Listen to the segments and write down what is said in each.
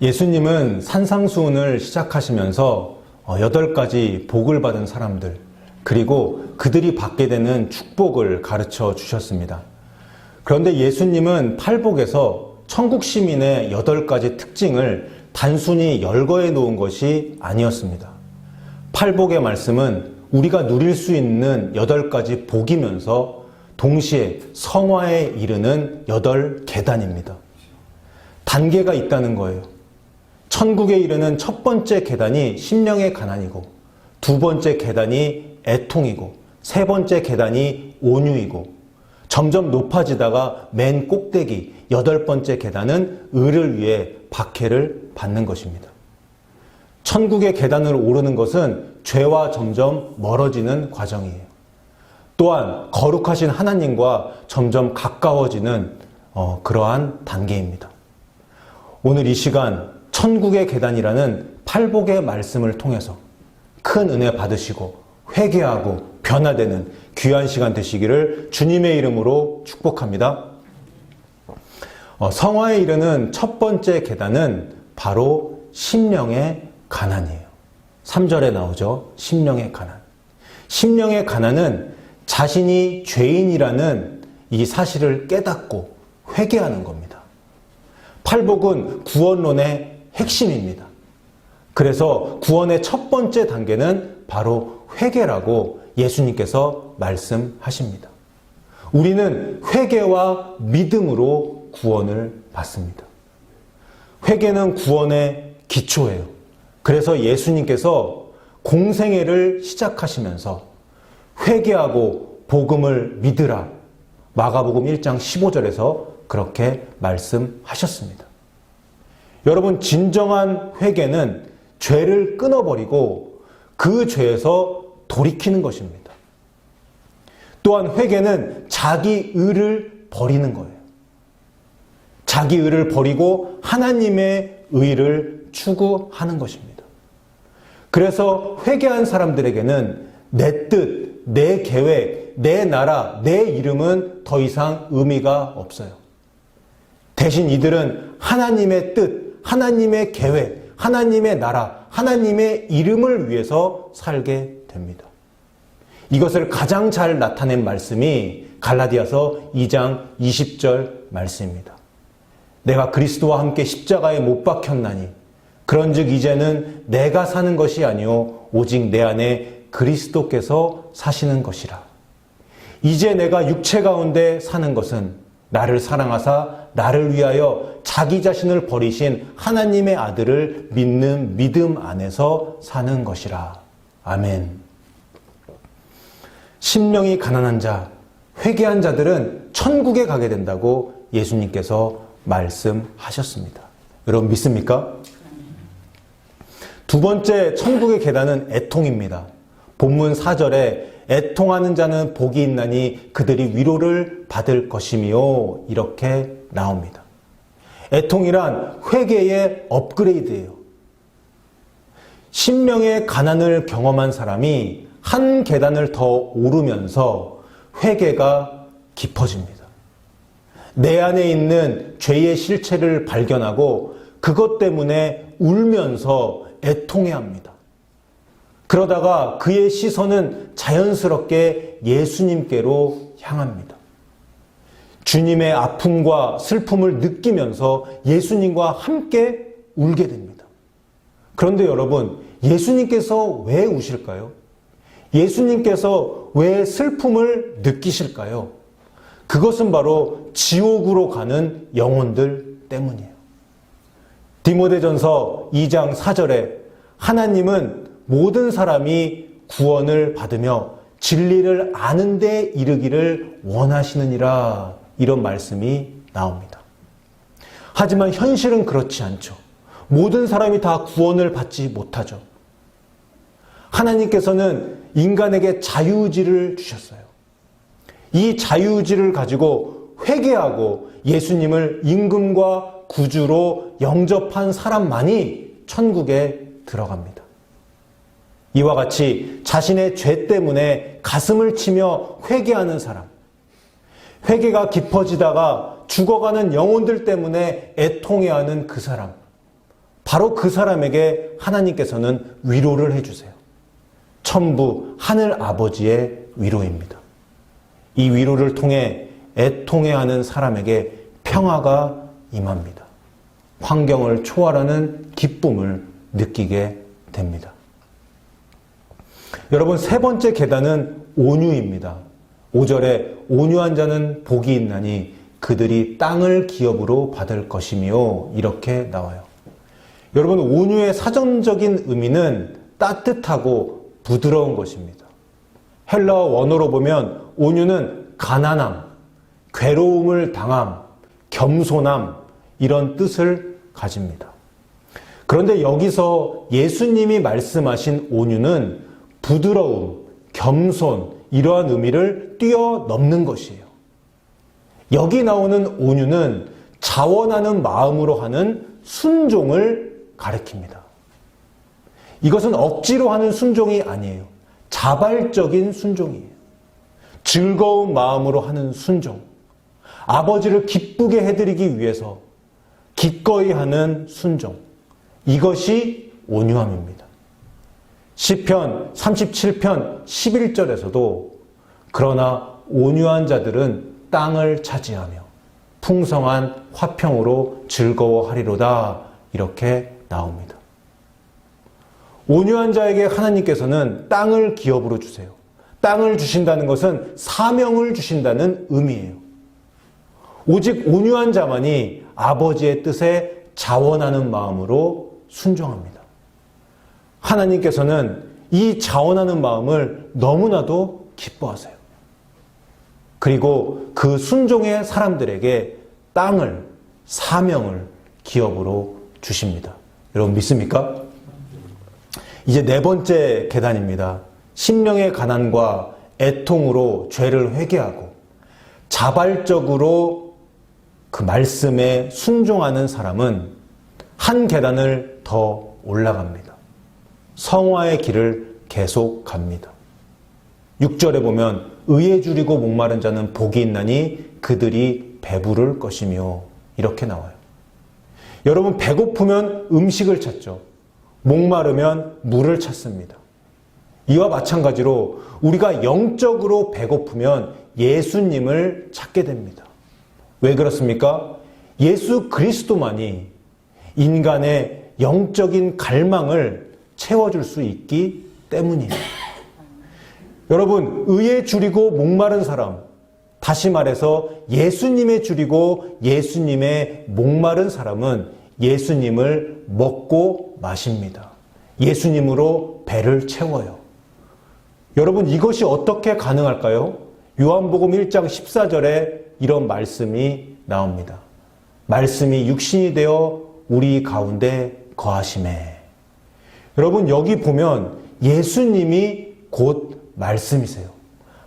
예수님은 산상수훈을 시작하시면서 8가지 복을 받은 사람들, 그리고 그들이 받게 되는 축복을 가르쳐 주셨습니다. 그런데 예수님은 팔복에서 천국 시민의 8가지 특징을 단순히 열거해 놓은 것이 아니었습니다. 팔복의 말씀은 우리가 누릴 수 있는 8가지 복이면서 동시에 성화에 이르는 8계단입니다. 단계가 있다는 거예요. 천국에 이르는 첫 번째 계단이 심령의 가난이고, 두 번째 계단이 애통이고, 세 번째 계단이 온유이고, 점점 높아지다가 맨 꼭대기 8번째 계단은 의를 위해 박해를 받는 것입니다. 천국의 계단을 오르는 것은 죄와 점점 멀어지는 과정이에요. 또한 거룩하신 하나님과 점점 가까워지는 그러한 단계입니다. 오늘 이 시간 천국의 계단이라는 팔복의 말씀을 통해서 큰 은혜 받으시고 회개하고 변화되는 귀한 시간 되시기를 주님의 이름으로 축복합니다. 성화에 이르는 첫 번째 계단은 바로 심령의 가난이에요. 3절에 나오죠. 심령의 가난. 심령의 가난은 자신이 죄인이라는 이 사실을 깨닫고 회개하는 겁니다. 팔복은 구원론의 핵심입니다. 그래서 구원의 첫 번째 단계는 바로 회개라고 예수님께서 말씀하십니다. 우리는 회개와 믿음으로 구원을 받습니다. 회개는 구원의 기초예요. 그래서 예수님께서 공생애를 시작하시면서 회개하고 복음을 믿으라, 마가복음 1장 15절에서 그렇게 말씀하셨습니다. 여러분, 진정한 회개는 죄를 끊어버리고 그 죄에서 돌이키는 것입니다. 또한 회개는 자기 의를 버리는 거예요. 자기 의를 버리고 하나님의 의를 추구하는 것입니다. 그래서 회개한 사람들에게는 내 뜻, 내 계획, 내 나라, 내 이름은 더 이상 의미가 없어요. 대신 이들은 하나님의 뜻, 하나님의 계획, 하나님의 나라, 하나님의 이름을 위해서 살게 됩니다. 이것을 가장 잘 나타낸 말씀이 갈라디아서 2장 20절 말씀입니다. 내가 그리스도와 함께 십자가에 못 박혔나니 그런즉 이제는 내가 사는 것이 아니요 오직 내 안에 그리스도께서 사시는 것이라. 이제 내가 육체 가운데 사는 것은 나를 사랑하사 나를 위하여 자기 자신을 버리신 하나님의 아들을 믿는 믿음 안에서 사는 것이라. 아멘. 심령이 가난한 자, 회개한 자들은 천국에 가게 된다고 예수님께서 말씀하셨습니다. 여러분 믿습니까? 두 번째 천국의 계단은 애통입니다. 본문 4절에 애통하는 자는 복이 있나니 그들이 위로를 받을 것이며 이렇게 나옵니다. 애통이란 회개의 업그레이드예요. 심령의 가난을 경험한 사람이 한 계단을 더 오르면서 회개가 깊어집니다. 내 안에 있는 죄의 실체를 발견하고 그것 때문에 울면서 애통해야 합니다. 그러다가 그의 시선은 자연스럽게 예수님께로 향합니다. 주님의 아픔과 슬픔을 느끼면서 예수님과 함께 울게 됩니다. 그런데 여러분, 예수님께서 왜 우실까요? 예수님께서 왜 슬픔을 느끼실까요? 그것은 바로 지옥으로 가는 영혼들 때문이에요. 디모데전서 2장 4절에 하나님은 모든 사람이 구원을 받으며 진리를 아는 데 이르기를 원하시느니라, 이런 말씀이 나옵니다. 하지만 현실은 그렇지 않죠. 모든 사람이 다 구원을 받지 못하죠. 하나님께서는 인간에게 자유의지를 주셨어요. 이 자유의지를 가지고 회개하고 예수님을 임금과 구주로 영접한 사람만이 천국에 들어갑니다. 이와 같이 자신의 죄 때문에 가슴을 치며 회개하는 사람, 회개가 깊어지다가 죽어가는 영혼들 때문에 애통해하는 그 사람, 바로 그 사람에게 하나님께서는 위로를 해주세요. 천부 하늘 아버지의 위로입니다. 이 위로를 통해 애통해하는 사람에게 평화가 임합니다. 환경을 초월하는 기쁨을 느끼게 됩니다. 여러분, 세 번째 계단은 온유입니다. 5절에 온유한 자는 복이 있나니 그들이 땅을 기업으로 받을 것이며 이렇게 나와요. 여러분, 온유의 사전적인 의미는 따뜻하고 부드러운 것입니다. 헬라어 원어로 보면 온유는 가난함, 괴로움을 당함, 겸손함 이런 뜻을 가집니다. 그런데 여기서 예수님이 말씀하신 온유는 부드러움, 겸손 이러한 의미를 뛰어넘는 것이에요. 여기 나오는 온유는 자원하는 마음으로 하는 순종을 가리킵니다. 이것은 억지로 하는 순종이 아니에요. 자발적인 순종이에요. 즐거운 마음으로 하는 순종. 아버지를 기쁘게 해드리기 위해서 기꺼이 하는 순종. 이것이 온유함입니다. 시편 37편 11절에서도 그러나 온유한 자들은 땅을 차지하며 풍성한 화평으로 즐거워하리로다 이렇게 나옵니다. 온유한 자에게 하나님께서는 땅을 기업으로 주세요. 땅을 주신다는 것은 사명을 주신다는 의미예요. 오직 온유한 자만이 아버지의 뜻에 자원하는 마음으로 순종합니다. 하나님께서는 이 자원하는 마음을 너무나도 기뻐하세요. 그리고 그 순종의 사람들에게 땅을, 사명을 기업으로 주십니다. 여러분 믿습니까? 이제 네 번째 계단입니다. 심령의 가난과 애통으로 죄를 회개하고 자발적으로 그 말씀에 순종하는 사람은 한 계단을 더 올라갑니다. 성화의 길을 계속 갑니다. 6절에 보면 의에 줄이고 목마른 자는 복이 있나니 그들이 배부를 것이며 이렇게 나와요. 여러분, 배고프면 음식을 찾죠. 목마르면 물을 찾습니다. 이와 마찬가지로 우리가 영적으로 배고프면 예수님을 찾게 됩니다. 왜 그렇습니까? 예수 그리스도만이 인간의 영적인 갈망을 채워줄 수 있기 때문이에요. 여러분, 의에 줄이고 목마른 사람, 다시 말해서 예수님에 줄이고 예수님에 목마른 사람은 예수님을 먹고 마십니다. 예수님으로 배를 채워요. 여러분, 이것이 어떻게 가능할까요? 요한복음 1장 14절에 이런 말씀이 나옵니다. 말씀이 육신이 되어 우리 가운데 거하심에. 여러분, 여기 보면 예수님이 곧 말씀이세요.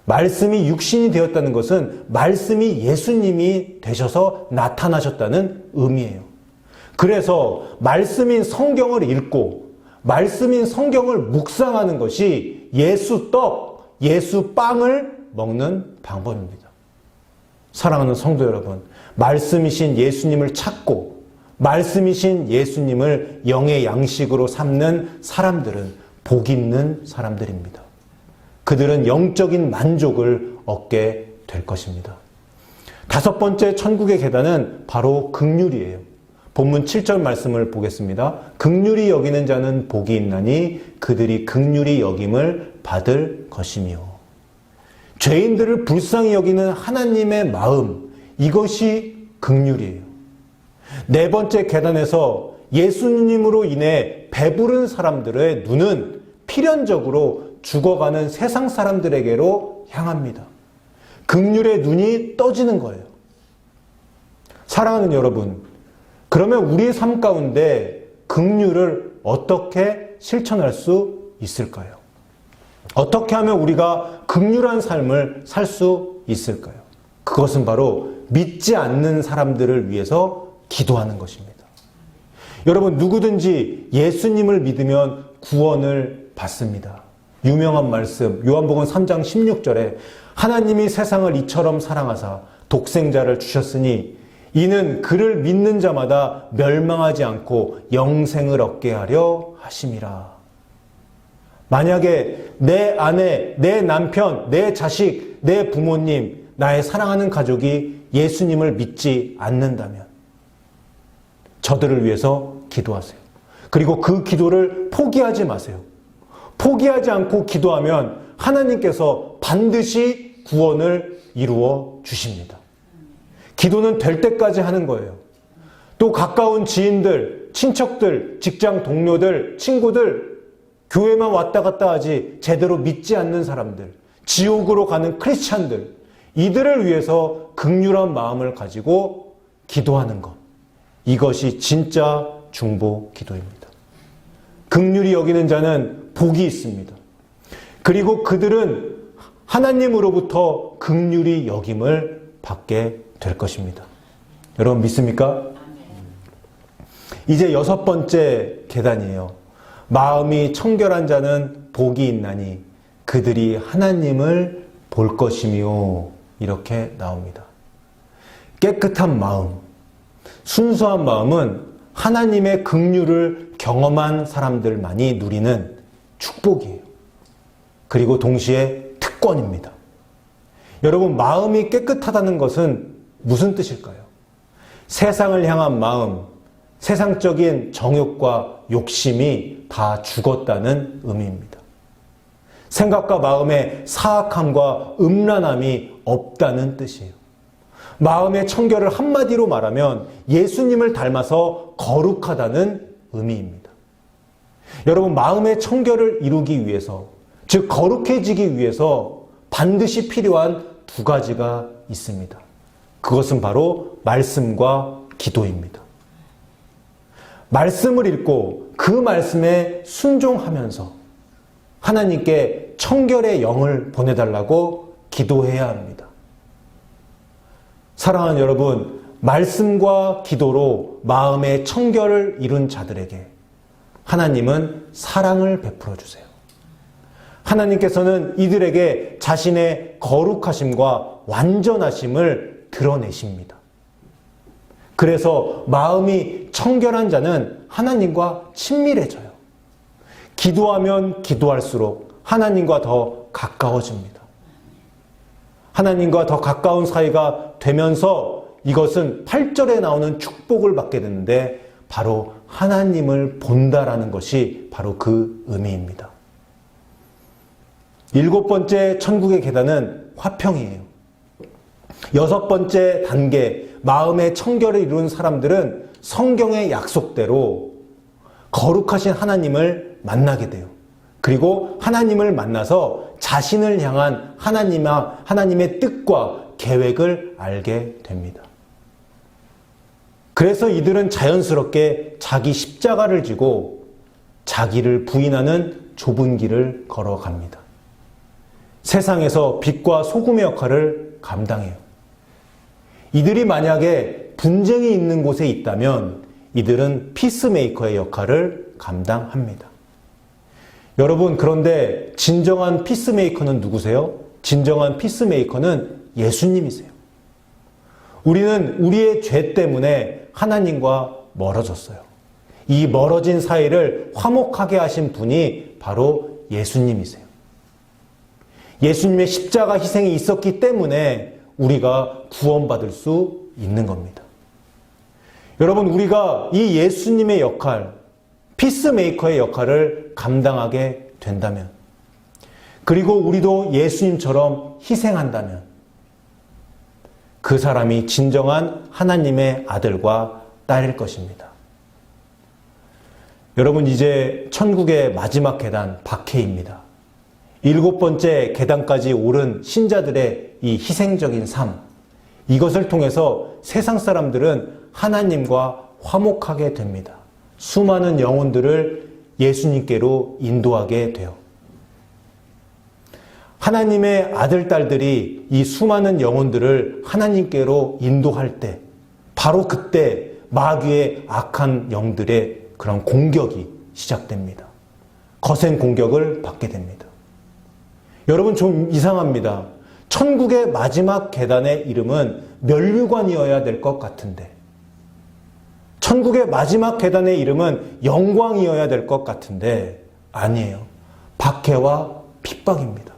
말씀이 육신이 되었다는 것은 말씀이 예수님이 되셔서 나타나셨다는 의미예요. 그래서 말씀인 성경을 읽고 말씀인 성경을 묵상하는 것이 예수 떡, 예수 빵을 먹는 방법입니다. 사랑하는 성도 여러분, 말씀이신 예수님을 찾고 말씀이신 예수님을 영의 양식으로 삼는 사람들은 복 있는 사람들입니다. 그들은 영적인 만족을 얻게 될 것입니다. 다섯 번째 천국의 계단은 바로 긍휼이에요. 본문 7절 말씀을 보겠습니다. 긍휼히 여기는 자는 복이 있나니 그들이 긍휼히 여김을 받을 것이며. 죄인들을 불쌍히 여기는 하나님의 마음, 이것이 긍휼이에요. 네 번째 계단에서 예수님으로 인해 배부른 사람들의 눈은 필연적으로 죽어가는 세상 사람들에게로 향합니다. 긍휼의 눈이 떠지는 거예요. 사랑하는 여러분, 그러면 우리 삶 가운데 긍휼을 어떻게 실천할 수 있을까요? 어떻게 하면 우리가 긍휼한 삶을 살 수 있을까요? 그것은 바로 믿지 않는 사람들을 위해서 기도하는 것입니다. 여러분, 누구든지 예수님을 믿으면 구원을 받습니다. 유명한 말씀, 요한복음 3장 16절에 하나님이 세상을 이처럼 사랑하사 독생자를 주셨으니 이는 그를 믿는 자마다 멸망하지 않고 영생을 얻게 하려 하심이라. 만약에 내 아내, 내 남편, 내 자식, 내 부모님, 나의 사랑하는 가족이 예수님을 믿지 않는다면 저들을 위해서 기도하세요. 그리고 그 기도를 포기하지 마세요. 포기하지 않고 기도하면 하나님께서 반드시 구원을 이루어 주십니다. 기도는 될 때까지 하는 거예요. 또 가까운 지인들, 친척들, 직장 동료들, 친구들, 교회만 왔다 갔다 하지 제대로 믿지 않는 사람들, 지옥으로 가는 크리스찬들, 이들을 위해서 긍휼한 마음을 가지고 기도하는 것. 이것이 진짜 중보 기도입니다. 긍휼히 여기는 자는 복이 있습니다. 그리고 그들은 하나님으로부터 긍휼히 여김을 받게 될 것입니다. 여러분 믿습니까? 이제 6번째 계단이에요. 마음이 청결한 자는 복이 있나니 그들이 하나님을 볼 것이며, 이렇게 나옵니다. 깨끗한 마음, 순수한 마음은 하나님의 긍휼을 경험한 사람들만이 누리는 축복이에요. 그리고 동시에 특권입니다. 여러분, 마음이 깨끗하다는 것은 무슨 뜻일까요? 세상을 향한 마음, 세상적인 정욕과 욕심이 다 죽었다는 의미입니다. 생각과 마음의 사악함과 음란함이 없다는 뜻이에요. 마음의 청결을 한마디로 말하면 예수님을 닮아서 거룩하다는 의미입니다. 여러분, 마음의 청결을 이루기 위해서, 즉 거룩해지기 위해서 반드시 필요한 두 가지가 있습니다. 그것은 바로 말씀과 기도입니다. 말씀을 읽고 그 말씀에 순종하면서 하나님께 청결의 영을 보내달라고 기도해야 합니다. 사랑하는 여러분, 말씀과 기도로 마음의 청결을 이룬 자들에게 하나님은 사랑을 베풀어 주세요. 하나님께서는 이들에게 자신의 거룩하심과 완전하심을 드러내십니다. 그래서 마음이 청결한 자는 하나님과 친밀해져요. 기도하면 기도할수록 하나님과 더 가까워집니다. 하나님과 더 가까운 사이가 되면서 이것은 8절에 나오는 축복을 받게 되는데 바로 하나님을 본다라는 것이 바로 그 의미입니다. 7번째 천국의 계단은 화평이에요. 6번째 단계, 마음의 청결을 이룬 사람들은 성경의 약속대로 거룩하신 하나님을 만나게 돼요. 그리고 하나님을 만나서 자신을 향한 하나님의 뜻과 계획을 알게 됩니다. 그래서 이들은 자연스럽게 자기 십자가를 지고 자기를 부인하는 좁은 길을 걸어갑니다. 세상에서 빛과 소금의 역할을 감당해요. 이들이 만약에 분쟁이 있는 곳에 있다면 이들은 피스메이커의 역할을 감당합니다. 여러분, 그런데 진정한 피스메이커는 누구세요? 진정한 피스메이커는 예수님이세요. 우리는 우리의 죄 때문에 하나님과 멀어졌어요. 이 멀어진 사이를 화목하게 하신 분이 바로 예수님이세요. 예수님의 십자가 희생이 있었기 때문에 우리가 구원받을 수 있는 겁니다. 여러분, 우리가 이 예수님의 역할, 피스메이커의 역할을 감당하게 된다면, 그리고 우리도 예수님처럼 희생한다면 그 사람이 진정한 하나님의 아들과 딸일 것입니다. 여러분, 이제 천국의 마지막 계단 박해입니다. 7번째 계단까지 오른 신자들의 이 희생적인 삶, 이것을 통해서 세상 사람들은 하나님과 화목하게 됩니다. 수많은 영혼들을 예수님께로 인도하게 돼요. 하나님의 아들, 딸들이 이 수많은 영혼들을 하나님께로 인도할 때, 바로 그때 마귀의 악한 영들의 그런 공격이 시작됩니다. 거센 공격을 받게 됩니다. 여러분, 좀 이상합니다. 천국의 마지막 계단의 이름은 면류관이어야 될 것 같은데, 천국의 마지막 계단의 이름은 영광이어야 될 것 같은데 아니에요. 박해와 핍박입니다.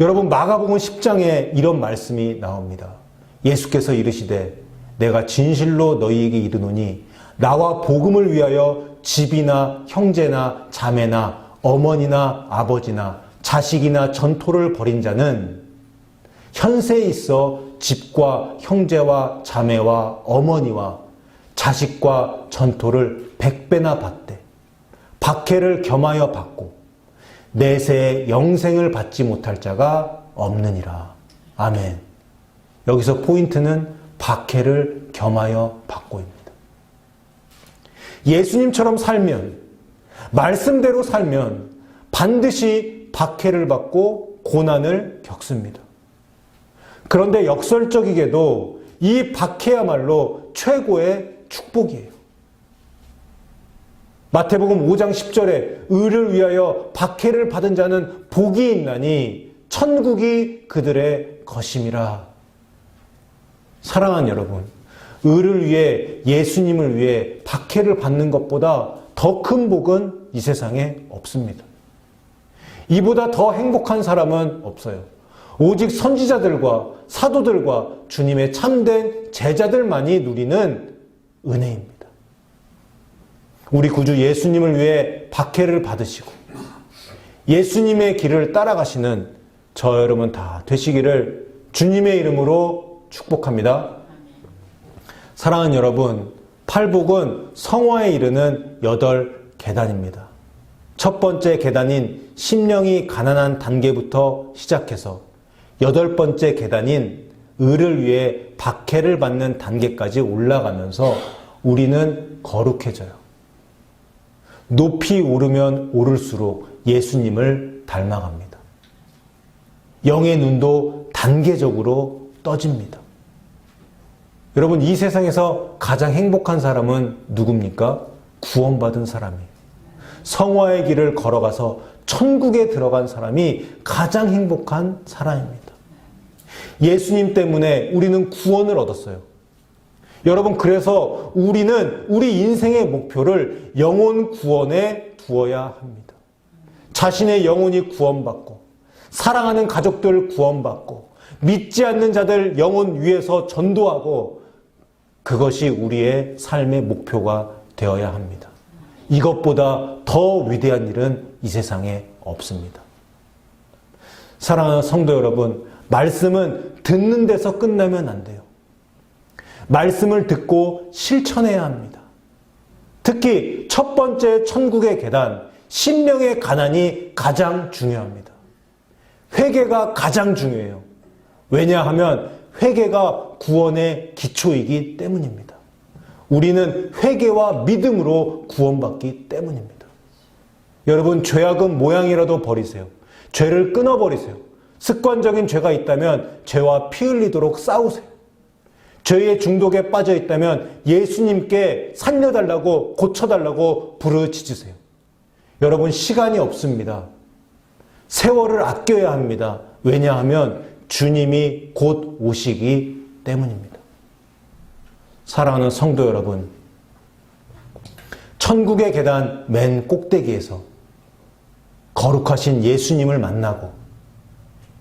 여러분, 마가복음 10장에 이런 말씀이 나옵니다. 예수께서 이르시되 내가 진실로 너희에게 이르노니 나와 복음을 위하여 집이나 형제나 자매나 어머니나 아버지나 자식이나 전토를 벌인 자는 현세에 있어 집과 형제와 자매와 어머니와 자식과 전토를 100배나 받되 박해를 겸하여 받고 내세에 영생을 받지 못할 자가 없느니라. 아멘. 여기서 포인트는 박해를 겸하여 받고입니다. 예수님처럼 살면, 말씀대로 살면 반드시 박해를 받고 고난을 겪습니다. 그런데 역설적이게도 이 박해야말로 최고의 축복이에요. 마태복음 5장 10절에 의를 위하여 박해를 받은 자는 복이 있나니 천국이 그들의 것임이라. 사랑하는 여러분, 의를 위해, 예수님을 위해 박해를 받는 것보다 더 큰 복은 이 세상에 없습니다. 이보다 더 행복한 사람은 없어요. 오직 선지자들과 사도들과 주님의 참된 제자들만이 누리는 은혜입니다. 우리 구주 예수님을 위해 박해를 받으시고 예수님의 길을 따라가시는 저 여러분 다 되시기를 주님의 이름으로 축복합니다. 사랑하는 여러분, 팔복은 성화에 이르는 8계단입니다. 첫 번째 계단인 심령이 가난한 단계부터 시작해서 8번째 계단인 의를 위해 박해를 받는 단계까지 올라가면서 우리는 거룩해져요. 높이 오르면 오를수록 예수님을 닮아갑니다. 영의 눈도 단계적으로 떠집니다. 여러분, 이 세상에서 가장 행복한 사람은 누굽니까? 구원받은 사람이에요. 성화의 길을 걸어가서 천국에 들어간 사람이 가장 행복한 사람입니다. 예수님 때문에 우리는 구원을 얻었어요. 여러분, 그래서 우리는 우리 인생의 목표를 영혼 구원에 두어야 합니다. 자신의 영혼이 구원받고 사랑하는 가족들 구원받고 믿지 않는 자들 영혼 위에서 전도하고, 그것이 우리의 삶의 목표가 되어야 합니다. 이것보다 더 위대한 일은 이 세상에 없습니다. 사랑하는 성도 여러분, 말씀은 듣는 데서 끝나면 안 돼요. 말씀을 듣고 실천해야 합니다. 특히 첫 번째 천국의 계단, 심령의 가난이 가장 중요합니다. 회개가 가장 중요해요. 왜냐하면 회개가 구원의 기초이기 때문입니다. 우리는 회개와 믿음으로 구원받기 때문입니다. 여러분, 죄악은 모양이라도 버리세요. 죄를 끊어버리세요. 습관적인 죄가 있다면 죄와 피 흘리도록 싸우세요. 죄의 중독에 빠져 있다면 예수님께 살려달라고, 고쳐달라고 부르짖으세요. 여러분, 시간이 없습니다. 세월을 아껴야 합니다. 왜냐하면 주님이 곧 오시기 때문입니다. 사랑하는 성도 여러분, 천국의 계단 맨 꼭대기에서 거룩하신 예수님을 만나고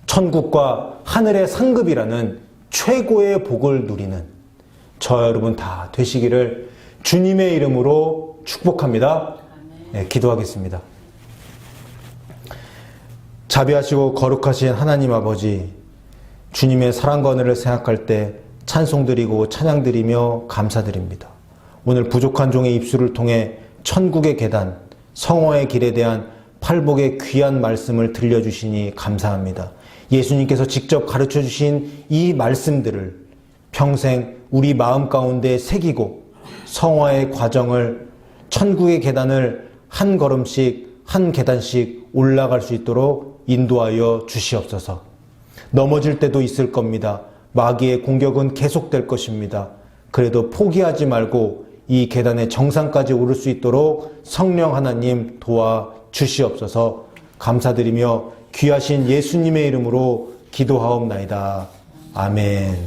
천국과 하늘의 상급이라는 최고의 복을 누리는 저 여러분 다 되시기를 주님의 이름으로 축복합니다. 네, 기도하겠습니다. 자비하시고 거룩하신 하나님 아버지, 주님의 사랑과 은혜를 생각할 때 찬송드리고 찬양드리며 감사드립니다. 오늘 부족한 종의 입술을 통해 천국의 계단, 성화의 길에 대한 팔복의 귀한 말씀을 들려주시니 감사합니다. 예수님께서 직접 가르쳐주신 이 말씀들을 평생 우리 마음 가운데 새기고 성화의 과정을, 천국의 계단을 한 걸음씩 한 계단씩 올라갈 수 있도록 인도하여 주시옵소서. 넘어질 때도 있을 겁니다. 마귀의 공격은 계속될 것입니다. 그래도 포기하지 말고 이 계단의 정상까지 오를 수 있도록 성령 하나님 도와 주시옵소서. 감사드리며 귀하신 예수님의 이름으로 기도하옵나이다. 아멘.